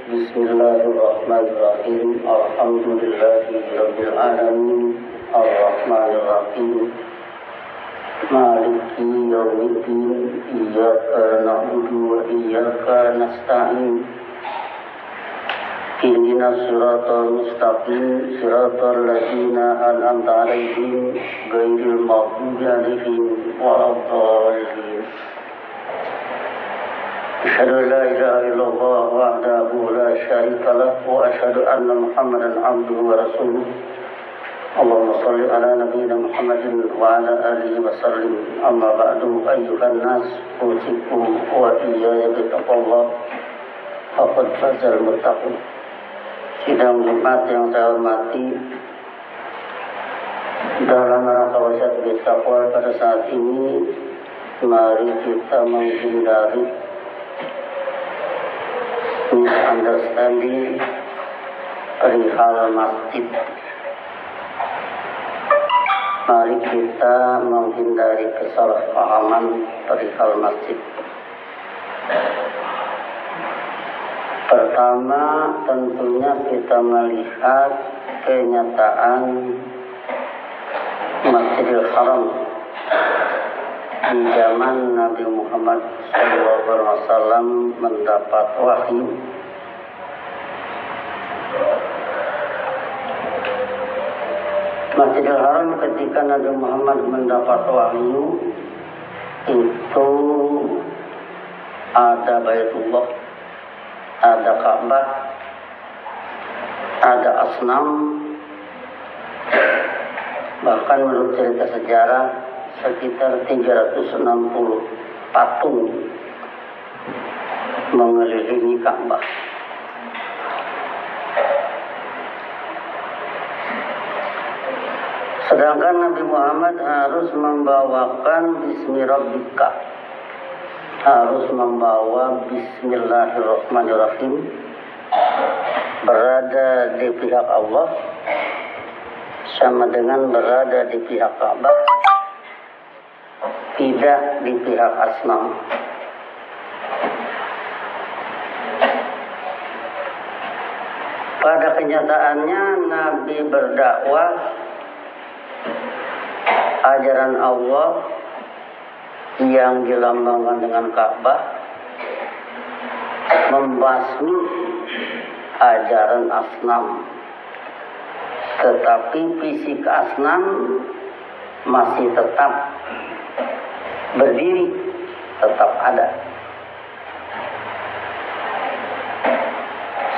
Bismillahirrahmanirrahim. Alhamdulillahirabbil alamin. Arrahmanirrahim. Maliki yaumiddin. Iyyaka na'budu wa iyyaka nasta'in. Ihdinas siratal mustaqim, siratal ladzina an'amta 'alaihim ghairil maghdubi 'alaihim waladdallin. Asyhadu an la ilaha illallah wahdahu la syarika lahu wa asyhadu anna Muhammadan 'abduhu wa rasuluh. Allahumma shalli ala nabiyyina Muhammadin wa ala alihi wa sallim. Amma ba'du, ayyuhan nas, usikum wa iyaya bittaqwallah. Faqad fazal muttaqin. Sidang Jumat yang saya hormati, dalam rangka wasiat bertakwa pada saat ini, mari kita menghindari misunderstanding perihal masjid. Mari kita menghindari kesalahpahaman perihal masjid. Pertama, tentunya kita melihat kenyataan Masjidil Haram di zaman Nabi Muhammad SAW mendapat wahyu. Masjidil Haram ketika Nabi Muhammad mendapat wahyu itu ada Baitullah, ada Ka'bah, ada asnam, bahkan menurut cerita sejarah sekitar 360 patung mengelilingi Ka'bah. Sedangkan Nabi Muhammad harus membawakan Bismi Rabbika, harus membawa Bismillahirrahmanirrahim, berada di pihak Allah sama dengan berada di pihak Ka'bah, tidak di pihak asnam. Pada kenyataannya Nabi berdakwah ajaran Allah yang dilambangkan dengan Ka'bah, membasmi ajaran asnam. Tetapi fisik asnam masih tetap berdiri, tetap ada.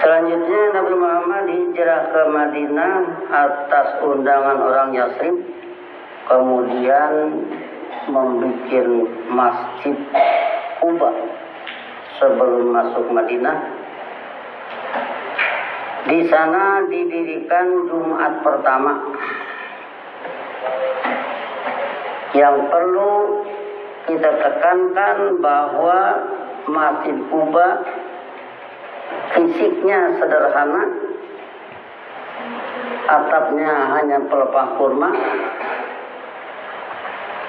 Selanjutnya Nabi Muhammad hijrah ke Madinah atas undangan orang Yathrib, kemudian membuat Masjid Quba sebelum masuk Madinah. Di sana didirikan Jumat pertama. Yang perlu kita tekankan bahwa Masjid Quba fisiknya sederhana, atapnya hanya pelepah kurma,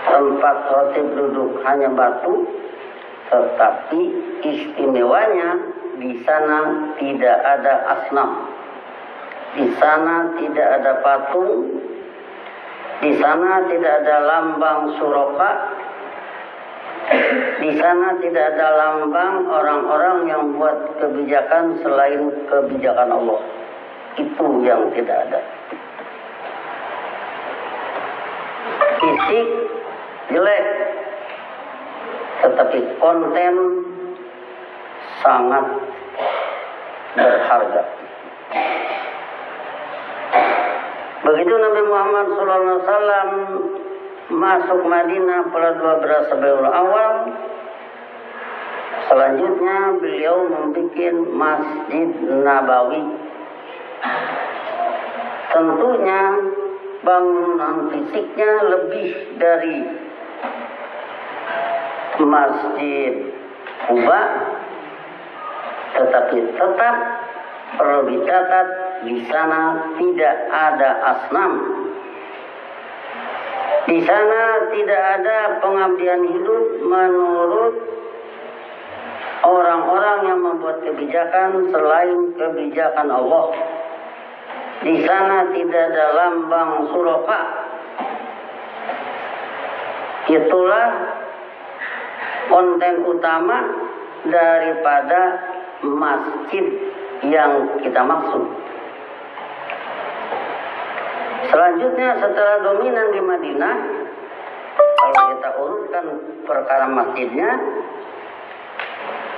tempat khotib duduk hanya batu, tetapi istimewanya di sana tidak ada asnam, di sana tidak ada patung, di sana tidak ada lambang suroka, di sana tidak ada lambang orang-orang yang buat kebijakan selain kebijakan Allah. Itu yang tidak ada. Fisik jelek, tetapi konten sangat berharga. Begitu Nabi Muhammad SAW masuk Madinah pada 12 Rabiul Awal, selanjutnya beliau membuat Masjid Nabawi. Tentunya bangunan fisiknya lebih dari Masjid Quba, tetapi tetap perlu dicatat di sana tidak ada asnam. Di sana tidak ada pengabdian hidup menurut orang-orang yang membuat kebijakan selain kebijakan Allah. Di sana tidak ada lambang suraka. Itulah konten utama daripada masjid yang kita maksud. Selanjutnya setelah dominan di Madinah, kalau kita urutkan perkara masjidnya,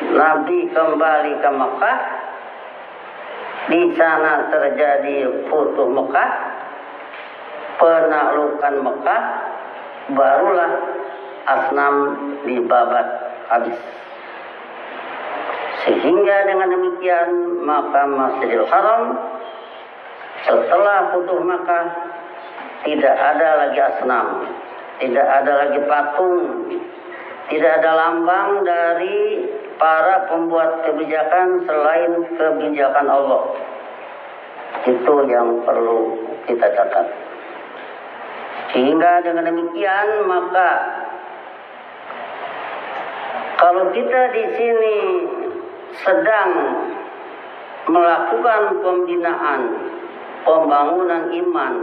Nabi kembali ke Mekah. Di sana terjadi Futuh Mekah, penaklukan Mekah, barulah asnam dibabat habis. Sehingga dengan demikian maka Masjidil Haram setelah Futuh Mekah tidak ada lagi asnam, tidak ada lagi patung, tidak ada lambang dari para pembuat kebijakan selain kebijakan Allah. Itu yang perlu kita catat. Sehingga dengan demikian maka kalau kita di sini sedang melakukan pembinaan, pembangunan iman,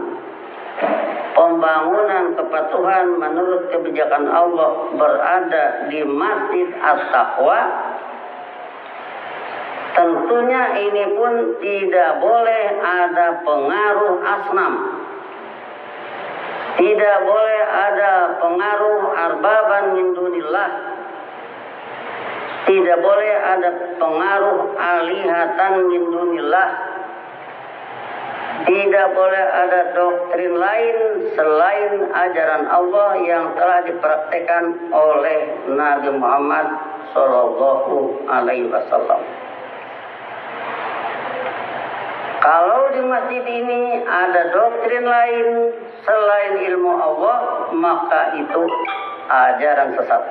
pembangunan kepatuhan menurut kebijakan Allah berada di Masjid At-Taqwa, tentunya ini pun tidak boleh ada pengaruh asnam, tidak boleh ada pengaruh arbaban min dunillah, tidak boleh ada pengaruh alihatan min dunillah, tidak boleh ada doktrin lain selain ajaran Allah yang telah dipraktekkan oleh Nabi Muhammad Sallallahu Alaihi Wasallam. Kalau di masjid ini ada doktrin lain selain ilmu Allah, maka itu ajaran sesat.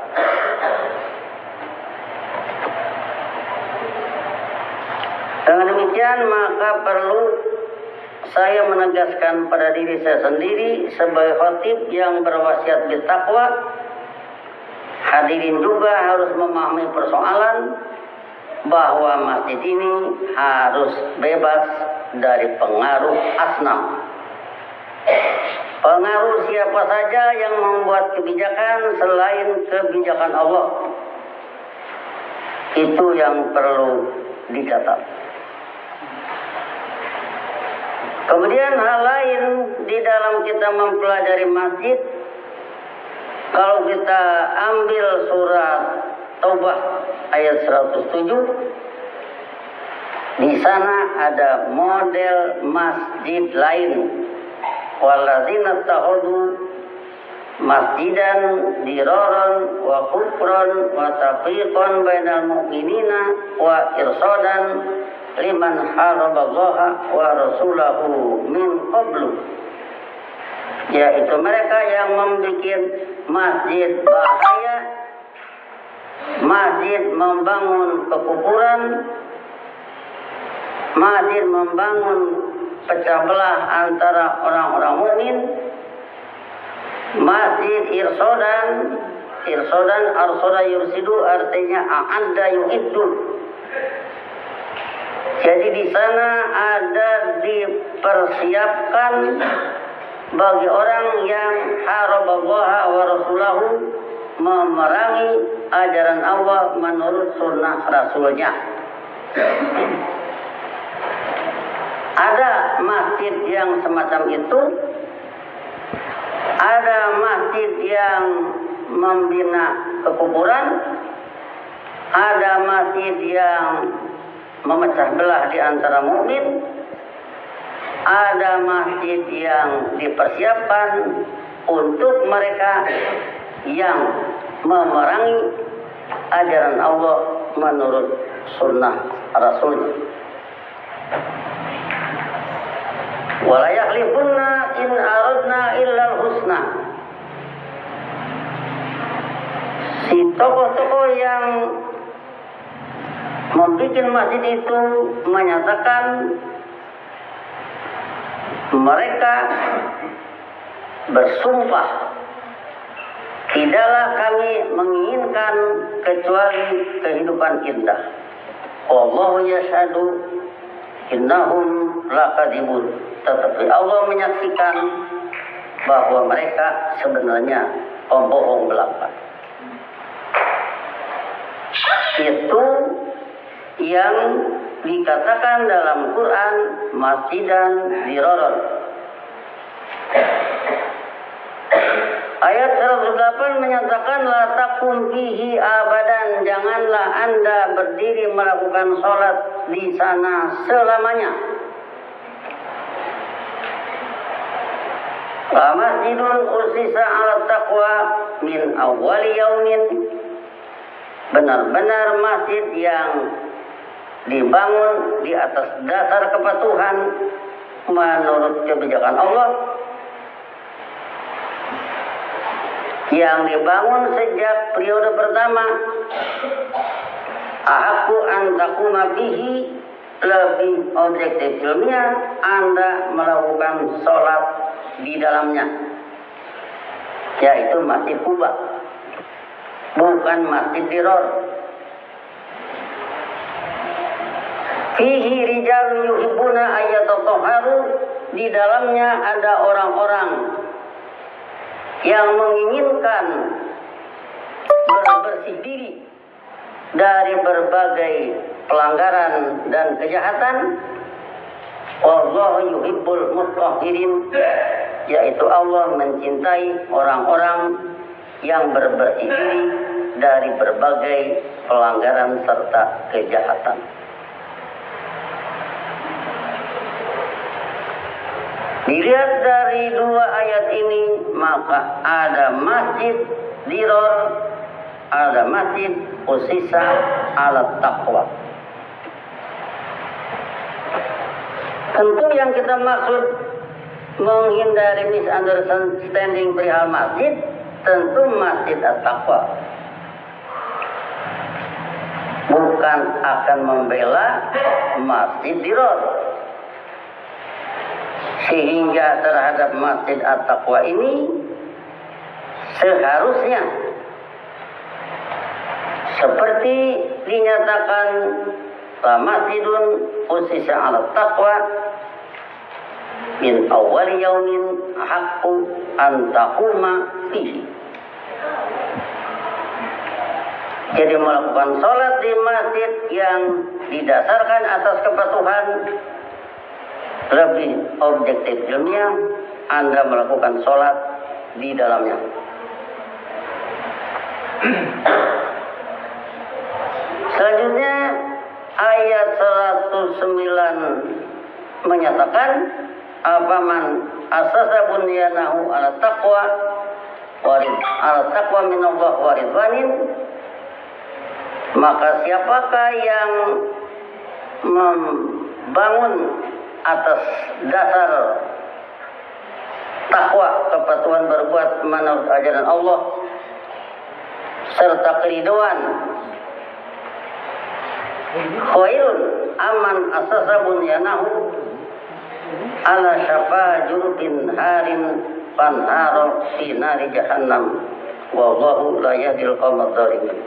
Dengan demikian maka perlu saya menegaskan pada diri saya sendiri sebagai khatib yang berwasiat bertakwa. Hadirin juga harus memahami persoalan bahwa masjid ini harus bebas dari pengaruh asnam. Pengaruh siapa saja yang membuat kebijakan selain kebijakan Allah. Itu yang perlu dicatat. Kemudian hal lain di dalam kita mempelajari masjid, kalau kita ambil surat Taubah ayat 107, di sana ada model masjid lain. Walladzina takhadhu masjidan diraran wa kufran wa tafriqan bainal mu'minina wa irsadan liman haraballaha wa rasulahu min qablu, yaitu mereka yang membuat masjid bahaya, masjid membangun kekufuran, masjid membangun pecah belah antara orang-orang mukmin, masjid irsodan arsoda yursidu artinya a'adda yu'iddu. Jadi di sana ada dipersiapkan bagi orang yang haraballaha wa rasulahu, memerangi ajaran Allah menurut sunnah Rasulnya. Ada masjid yang semacam itu, ada masjid yang membina kekufuran, ada masjid yang memecah belah di antara mukmin, ada masjid yang dipersiapkan untuk mereka yang memerangi ajaran Allah menurut sunnah Rasulnya. Wala yakhlifunna in aradna illal husna. Si tokoh-tokoh yang membuat masjid itu menyatakan mereka bersumpah Tidaklah kami menginginkan kecuali kehidupan indah. Wallahu yashhadu innahum lakadzibun. Tetapi Allah menyaksikan bahwa mereka sebenarnya pembohong belaka. Itu yang dikatakan dalam Quran masjidan diraron. Ayat 108 menyatakan la takum fihi abadan, janganlah Anda berdiri melakukan sholat di sana selamanya. La masjidun usisa ala taqwa min awwali yaumin, benar-benar masjid yang dibangun di atas dasar kepatuhan menurut kebijakan Allah, yang dibangun sejak periode pertama. Ahaku antakuma bihi, lebih objektif ilmiah Anda melakukan sholat di dalamnya, yaitu Masjid Kuba, bukan Masjid Dirar. Fihi rijal yuhibbuna ayyatahharu, di dalamnya ada orang-orang yang menginginkan bersih diri dari berbagai pelanggaran dan kejahatan. Wallahu yuhibbul mutahhirin, yaitu Allah mencintai orang-orang yang berbersih diri dari berbagai pelanggaran serta kejahatan. Dilihat dari dua ayat ini, maka ada masjid dirar, ada masjid usisa ala taqwa. Tentu yang kita maksud menghindari misunderstanding perihal masjid, tentu masjid at-taqwa, bukan akan membela masjid dirar. Sehingga terhadap masjid at-taqwa ini seharusnya seperti dinyatakan la masjidun usisa ala taqwa min awwali yaumin haqqu an taquma fihi. Jadi melakukan sholat di masjid yang didasarkan atas kepatuhan, lebih objektif ilmiah Anda melakukan sholat di dalamnya. Selanjutnya ayat 109 menyatakan apaman asasa bunyanahu ala taqwa minallah wa ridwanin, maka siapakah yang membangun atas dasar takwa, kepatuhan berbuat menurut ajaran Allah serta keridhaan, khairun aman asasa bunyanahu ala syafa jurfin harin fanharo fi nari jahannam wallahu la yahdil qaumadz zalimin.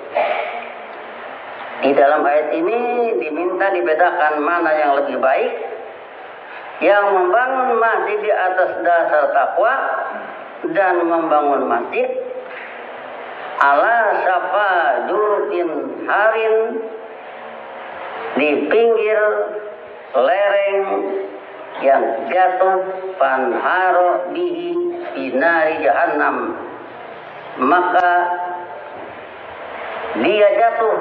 Di dalam ayat ini diminta dibedakan mana yang lebih baik, yang membangun masjid di atas dasar takwa dan membangun masjid ala syafa jurfin harin, di pinggir lereng yang jatuh, fanharo bihi binari jahannam, maka dia jatuh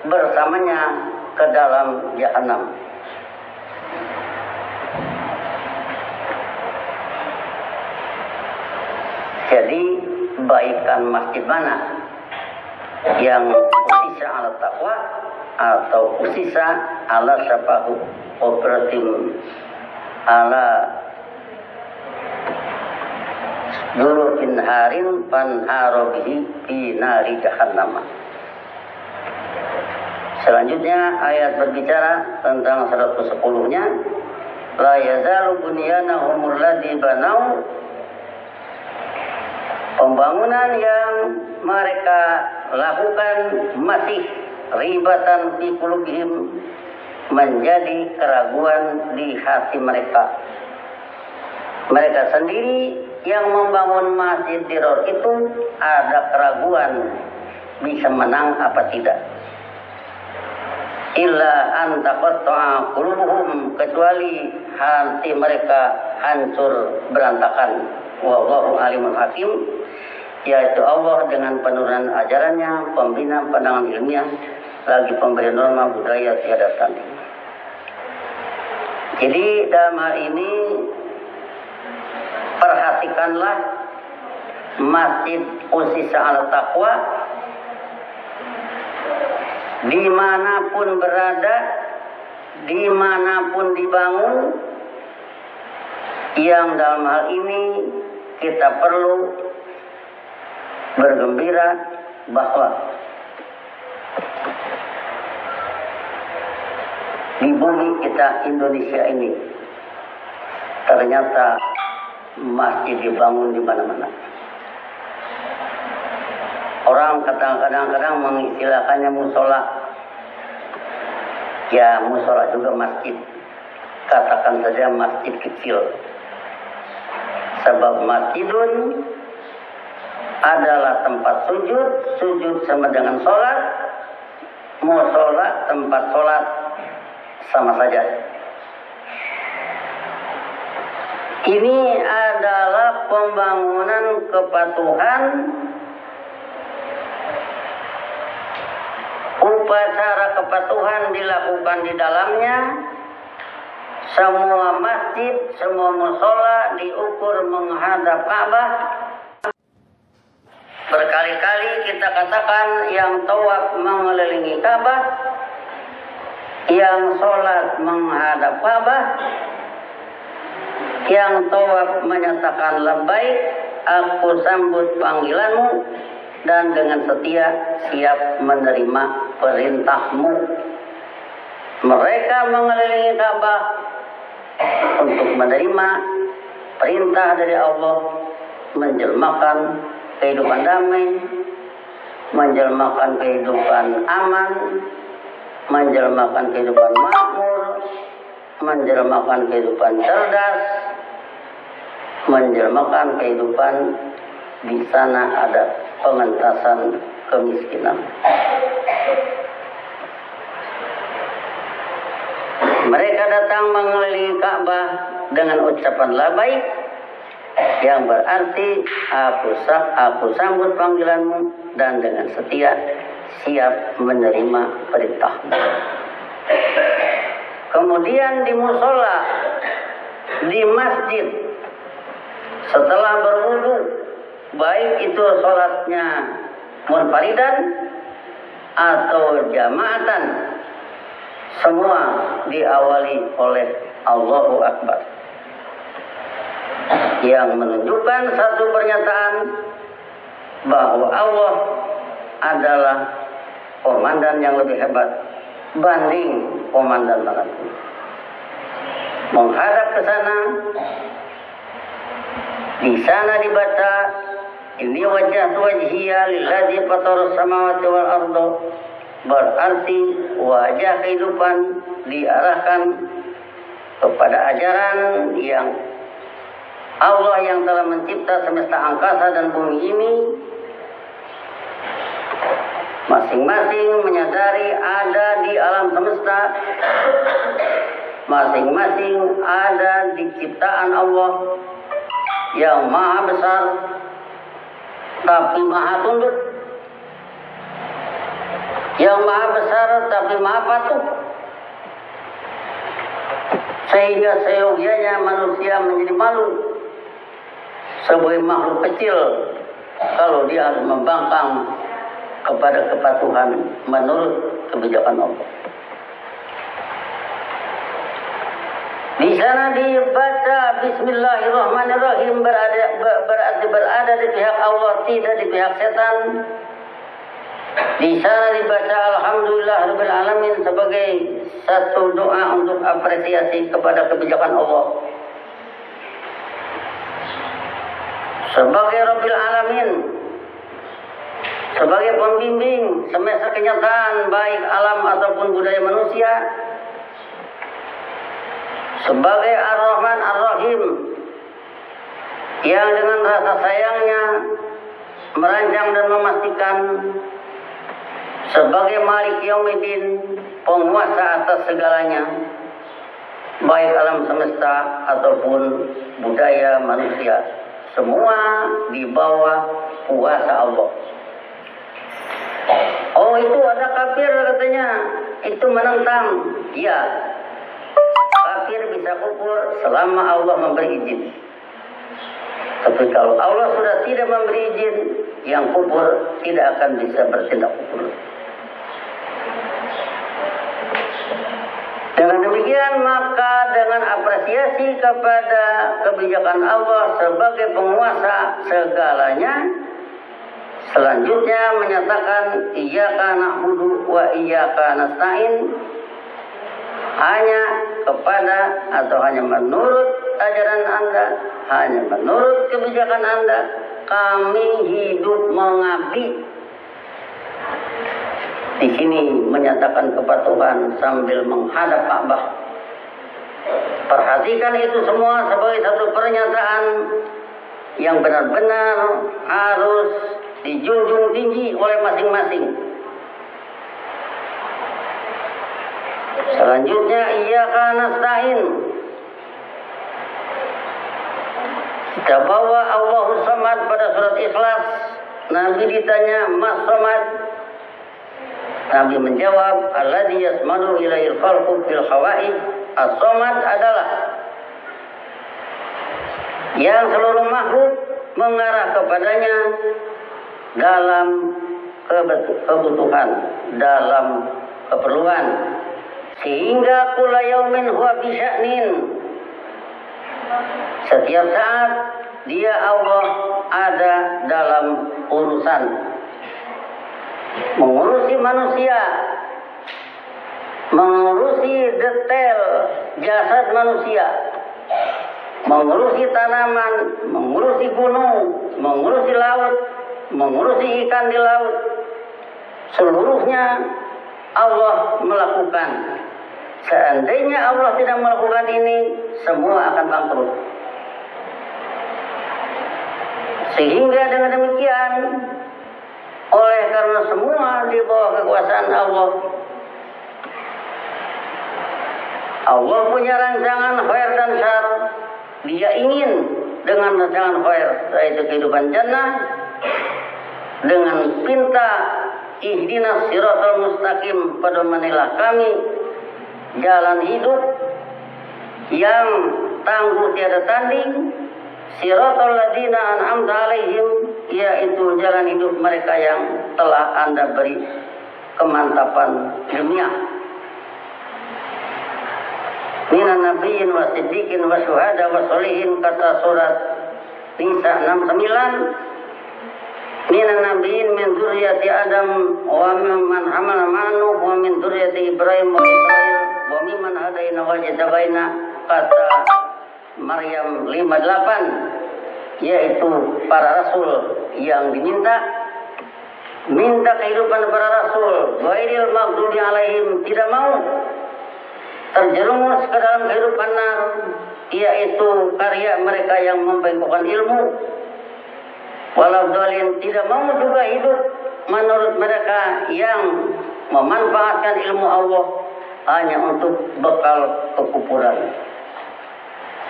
bersamanya ke dalam jahannam. Jadi baikan masjid mana? Yang usisa ala taqwa atau usisa ala syafahu operatim ala jurufin harin fanharo bihi fi nari jahannam. Selanjutnya ayat berbicara tentang 110-nya, la yazalu bunyanahum alladzi banau Pembangunan yang mereka lakukan masih ribatan fi qulubihim, menjadi keraguan di hati mereka. Mereka sendiri yang membangun masjid Diror itu ada keraguan bisa menang apa tidak. Illa an taqatta'a qulubuhum, kecuali hati mereka hancur berantakan. Wallahu alimul hakim, yaitu Allah dengan penurunan ajarannya, pembina pandangan ilmiah, lagi pemberi norma budaya tiada tanding. Jadi dalam hal ini perhatikanlah masjid Usisa ala Taqwa dimanapun berada, dimanapun dibangun, yang dalam hal ini kita perlu bergembira bahwa di bumi kita Indonesia ini ternyata masjid dibangun di mana-mana. Orang kadang-kadang mengistilahkannya musola. Ya, musola juga masjid. Katakan saja masjid kecil. Sebab masjidun adalah tempat sujud, sujud sama dengan sholat, musola tempat sholat sama saja. Ini adalah pembangunan kepatuhan, upacara kepatuhan dilakukan di dalamnya. Semua masjid, semua musola diukur menghadap Ka'bah. Berkali-kali kita katakan yang tawaf mengelilingi Ka'bah, yang sholat menghadap Ka'bah, yang tawaf menyatakan labbaik, aku sambut panggilanmu, dan dengan setia siap menerima perintahmu. Mereka mengelilingi Ka'bah untuk menerima perintah dari Allah, menjelmakan kehidupan damai, menjelmakan kehidupan aman, menjelmakan kehidupan makmur, menjelmakan kehidupan cerdas, menjelmakan kehidupan di sana ada pengentasan kemiskinan. Mereka datang mengelilingi Ka'bah dengan ucapan labbaik, yang berarti aku sambut panggilanmu, dan dengan setia siap menerima perintahmu. Kemudian di musola, di masjid, setelah berwudu, baik itu sholatnya munfaridan atau jamaatan, semua diawali oleh Allahu Akbar, yang menunjukkan satu pernyataan bahwa Allah adalah komandan yang lebih hebat banding komandan manapun. Menghadap ke sana, di sana dibaca inni wajjahtu wajhiya lilladzi fatara samawati wal arda, berarti wajah kehidupan diarahkan kepada ajaran yang Allah yang telah mencipta semesta angkasa dan bumi ini. Masing-masing menyadari ada di alam semesta, masing-masing ada di ciptaan Allah yang maha besar tapi maha tunduk, yang maha besar tapi maha patuh, sehingga seyogianya manusia menjadi malu sebagai makhluk kecil kalau dia harus membangkang kepada kepatuhan menurut kebijakan Allah. Di sana dibaca Bismillahirrahmanirrahim, berarti berada di pihak Allah, tidak di pihak setan. Di sana dibaca Alhamdulillahirabbil alamin sebagai satu doa untuk apresiasi kepada kebijakan Allah. sebagai Rabbil Alamin, sebagai pembimbing semesta kenyataan baik alam ataupun budaya manusia, sebagai Ar-Rahman Ar-Rahim yang dengan rasa sayangnya merancang dan memastikan, sebagai Malik Yaumiddin, penguasa atas segalanya baik alam semesta ataupun budaya manusia, semua di bawah kuasa Allah. Oh, itu ada kafir katanya, itu menentang. Ya, kafir bisa kufur selama Allah memberi izin. Tapi kalau Allah sudah tidak memberi izin, yang kufur tidak akan bisa bertindak kufur. Dengan demikian, maka dengan apresiasi kepada kebijakan Allah sebagai penguasa segalanya, selanjutnya menyatakan iyyaka na'budu wa iyyaka nasta'in, hanya kepada atau hanya menurut ajaran Anda, hanya menurut kebijakan Anda kami hidup mengabdi. Di sini menyatakan kepatuhan sambil menghadap Ka'bah. Perhatikan itu semua sebagai satu pernyataan yang benar-benar harus dijunjung tinggi oleh masing-masing. Selanjutnya, iyyaka nasta'in. Kita bawa Allahus Samad pada surat Ikhlas. Nabi ditanya, Mas Samad? Nabi menjawab, alladzi yasmadu ilaihil khalqu fil khawaij. As-Samad adalah yang seluruh makhluk mengarah kepadanya dalam kebutuhan, dalam keperluan, sehingga kula yaumin huwa bi sya'nin. Setiap saat dia Allah ada dalam urusan, mengurusi manusia, mengurusi detail jasad manusia, mengurusi tanaman, mengurusi gunung, mengurusi laut, mengurusi ikan di laut. Seluruhnya Allah melakukan. Seandainya Allah tidak melakukan ini, semua akan bangkrut. Sehingga dengan demikian, oleh karena semua di bawah kekuasaan Allah, Allah punya rancangan khair dan syar. Dia ingin dengan rancangan khair, yaitu kehidupan jannah, dengan pinta ihdinas siratal mustaqim, pedomanilah kami jalan hidup yang tangguh tiada tanding, siratal ladzina an'amta alaihim, yaitu jalan hidup mereka yang telah Anda beri kemantapan dunia. Minan nabiyyin wa siddiqin wa syuhada wa sholihin, kata surat Nisa 69. Minan nabiyyin min dzurriyyati Adam wa mimman hamala ma'nuh wa min dzurriyyati Ibrahim wa Israil wa mimman hadaina wa jatabaina, kata Maryam 58, yaitu para rasul yang diminta kehidupan para rasul, ghairil maghdubi alaihim, tidak mau terjerumus ke dalam kehidupan nar, yaitu karya mereka yang membengkokkan ilmu, walau dolin, tidak mau juga hidup menurut mereka yang memanfaatkan ilmu Allah hanya untuk bekal kekufuran.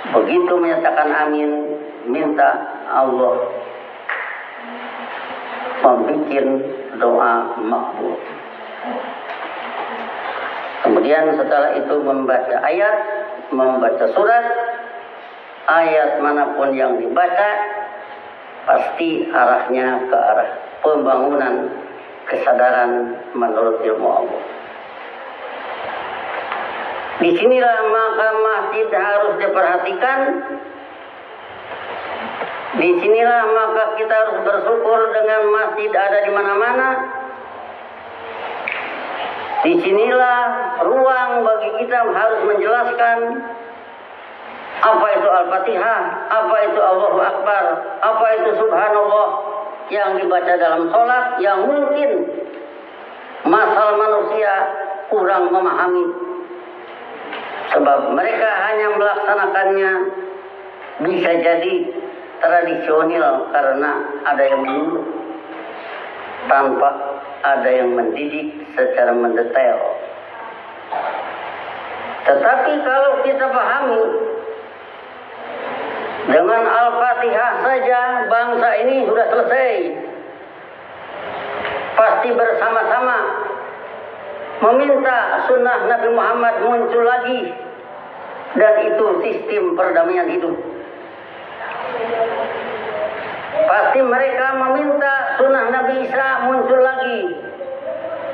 Begitu menyatakan amin, minta Allah membikin doa makbul. Kemudian setelah itu membaca ayat, membaca surat, ayat manapun yang dibaca pasti arahnya ke arah pembangunan kesadaran menurut ilmu Allah. Disinilah maka masjid harus diperhatikan. Disinilah maka kita harus bersyukur dengan masjid ada di mana-mana. Disinilah ruang bagi kita harus menjelaskan Apa itu Al-Fatihah? Apa itu Allahu Akbar? Apa itu Subhanallah yang dibaca dalam sholat yang mungkin masalah manusia kurang memahami, sebab mereka hanya melaksanakannya bisa jadi tradisional karena ada yang menyuruh tanpa ada yang mendidik secara mendetail. Tetapi kalau kita pahami dengan Al-Fatihah saja bangsa ini sudah selesai. Pasti bersama-sama meminta sunnah Nabi Muhammad muncul lagi, dan itu sistem perdamaian hidup. Pasti mereka meminta sunnah Nabi Isa muncul lagi,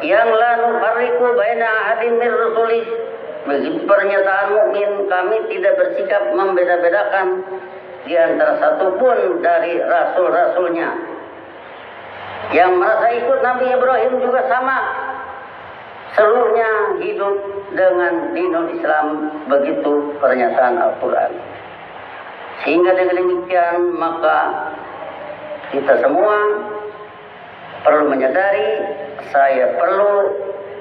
yang la nufarriqu baina ahadin min rusulih. Begitu pernyataan mukmin, kami tidak bersikap membeda-bedakan di antara satupun dari rasul-rasulnya. Yang merasa ikut Nabi Ibrahim juga sama, seluruhnya hidup dengan dinul Islam. Begitu pernyataan Al-Quran. Sehingga dengan demikian maka kita semua perlu menyadari, saya perlu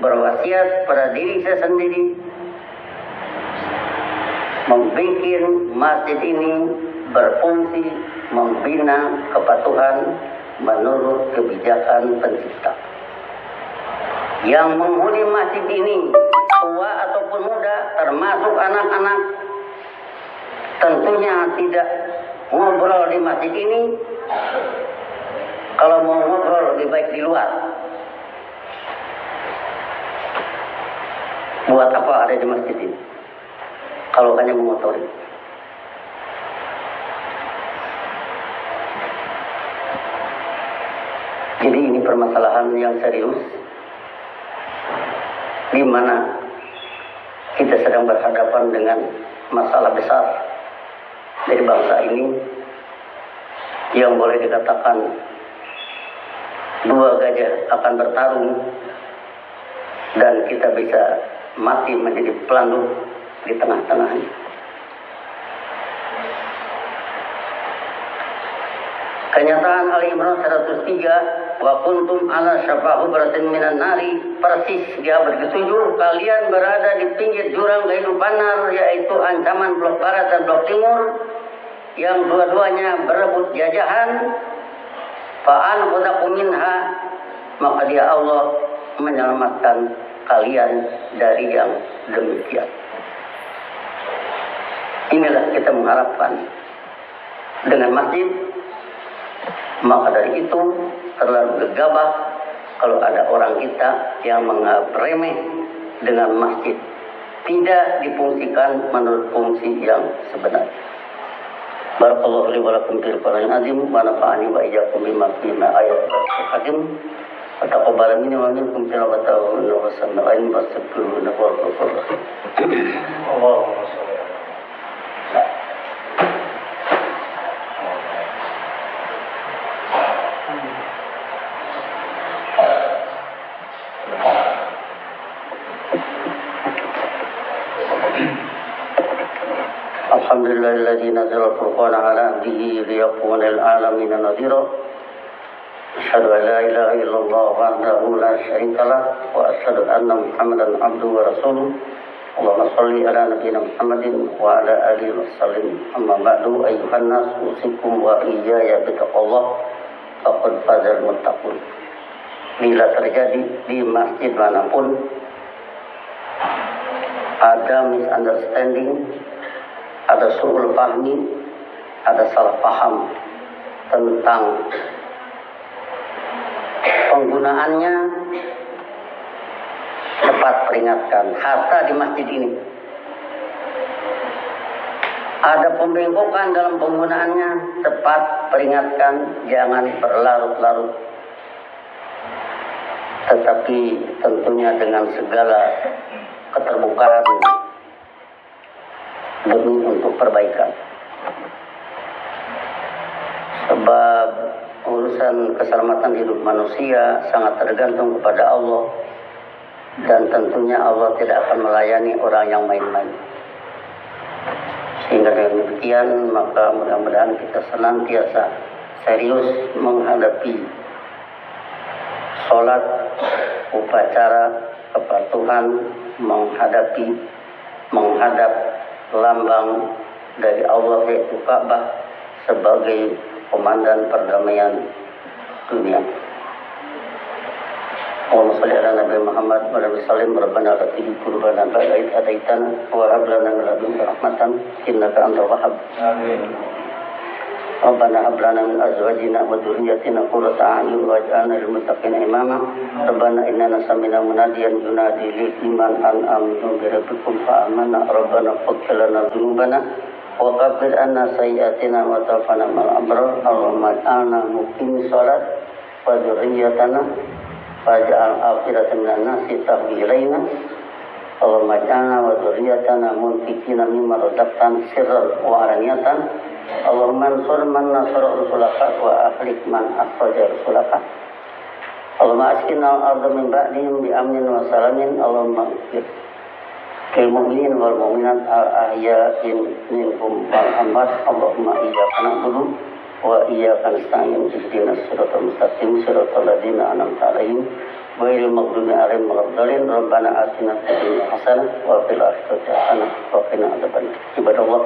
berwasiat pada diri saya sendiri, membuat masjid ini berfungsi membina kepatuhan menurut kebijakan pencipta. Yang menghuni masjid ini, tua ataupun muda, termasuk anak-anak, tentunya tidak ngobrol di masjid ini. Kalau mau ngobrol lebih baik di luar. Buat apa ada di masjid ini kalau hanya mengotori? Jadi ini permasalahan yang serius, di mana kita sedang berhadapan dengan masalah besar dari bangsa ini, yang boleh dikatakan dua gajah akan bertarung dan kita bisa mati menjadi pelanduk di tengah-tengahnya. Kenyataan Ali Imran 103, wa kuntum ala syafa hubratin minan nari, persis di abad ke-7 kalian berada di pinggir jurang kehidupan nar, yaitu ancaman blok barat dan blok timur yang dua-duanya berebut jajahan. Fa'an qadakum minha, maka dia Allah menyelamatkan kalian dari yang demikian. Inilah kita mengharapkan dengan masjid. Maka dari itu terlalu gegabah kalau ada orang kita yang menganggap remeh dengan masjid, tidak difungsikan menurut fungsi yang sebenarnya. Barakallahu li wa lakum fil Qur'anil azim wa nafa'ani wa iyyakum bima fihi min ayatil hakim. Wa taqabbal minni wa minkum tilawatahu wa sami'an wa astaghfiruhu wa atubu ilaih. Allahumma shalli ala Alhamdulillahilladzi nazzala al-furqana 'ala 'abdihi liyakuna lil-'alamina nadhira. Asyhadu an la ilaha illallah wahdahu la syarika lah wa asyhadu anna Muhammadan 'abduhu wa rasuluh. Allahumma shalli 'ala nabiyyina Muhammadin wa 'ala alihi wa sallim. Amma ba'du, ayyuhan nas, usikum wa iyaya bittaqwallah, faqad fazal muttaqun. Bila terjadi di masjid manapun ada misunderstanding, ada su'ul fahmi, ada salah paham tentang penggunaannya, tepat peringatkan. Harta di masjid ini ada pembengkokan dalam penggunaannya, tepat peringatkan, jangan berlarut-larut. Tetapi tentunya dengan segala keterbukaan demi untuk perbaikan. Sebab urusan keselamatan hidup manusia sangat tergantung kepada Allah, dan tentunya Allah tidak akan melayani orang yang main-main. Sehingga dengan demikian maka mudah-mudahan kita senantiasa serius menghadapi sholat, upacara, kepatuhan, menghadap lambang dari Allah yaitu Ka'bah sebagai komandan perdamaian dunia. Allahumma shalli ala Nabi Muhammad wa ala sallim rabbana la tuzigh qulubana ba'da idh hadaytana wa hab lana min ladunka rahmatan innaka antal wahhab. Amin. Rabbana hab lana min azwajina wa dhurriyyatina qurrata a'yun waj'alna lil muttaqina imama. Rabbana innana sami'na munadiyan yunadi lil iman an aminu bi rabbikum fa amanna. Rabbana ighfir lana dhunubana wa kaffir anna sayyi'atina wa tawaffana ma'al abrar. Allahumma ij'alna muqimis shalat wa dhurriyyatana faj'al akhiratan minan nasi tahwi ilaina. Allahumma ij'alna wa dhurriyyatana munfiqina mimma razaqtana sirran wa alaniyatan. Allahumma ansur man nasara rusulaka wa ahlik man akhraja rusulaka. Allahumma askinna al-ardha min ba'dihim bi amnin wa salamin. Allahumma ighfir lil mu'minin wal mu'minat al-ahya'i minhum wal amwat. Allahumma iyyaka na'budu wa iyyaka nasta'in ihdinas siratal mustaqim siratal ladzina an'amta 'alaihim ghairil maghdubi 'alaihim waladdallin. Rabbana atina fid dunya hasanah wa fil akhirati hasanah wa qina adzabannar. Ibadallah,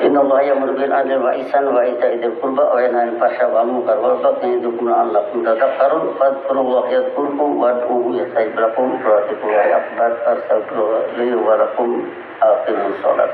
innallaha ya'muru bil 'adli wal ihsani wa ita'i dzil qurba wa yanha 'anil fahsya'i wal munkari wal baghi ya'idukum la'allakum tadhakkarun. Fadhkurullaha yadhkurkum wad'uuhu yastajib lakum wa atiqullaha akbar. Astaghfirullah li wa lakum. Aqimus shalah.